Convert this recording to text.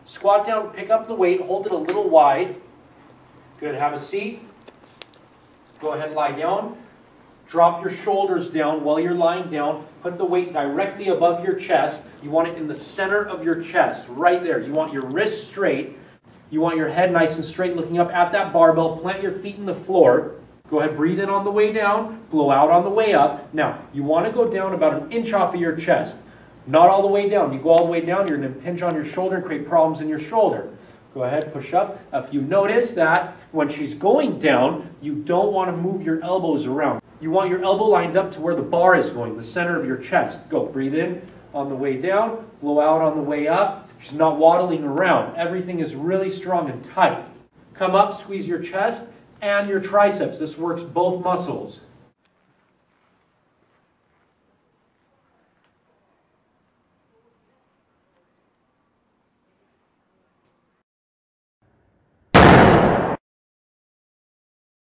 Squat down, pick up the weight, hold it a little wide. Good, have a seat. Go ahead, lie down. Drop your shoulders down while you're lying down. Put the weight directly above your chest. You want it in the center of your chest, right there. You want your wrists straight. You want your head nice and straight, looking up at that barbell. Plant your feet in the floor. Go ahead, breathe in on the way down, blow out on the way up. Now, you want to go down about an inch off of your chest. Not all the way down. You go all the way down, you're going to pinch on your shoulder and create problems in your shoulder. Go ahead, push up. If you notice that when she's going down, you don't want to move your elbows around. You want your elbow lined up to where the bar is going, the center of your chest. Go, breathe in on the way down, blow out on the way up. She's not waddling around. Everything is really strong and tight. Come up, squeeze your chest and your triceps. This works both muscles.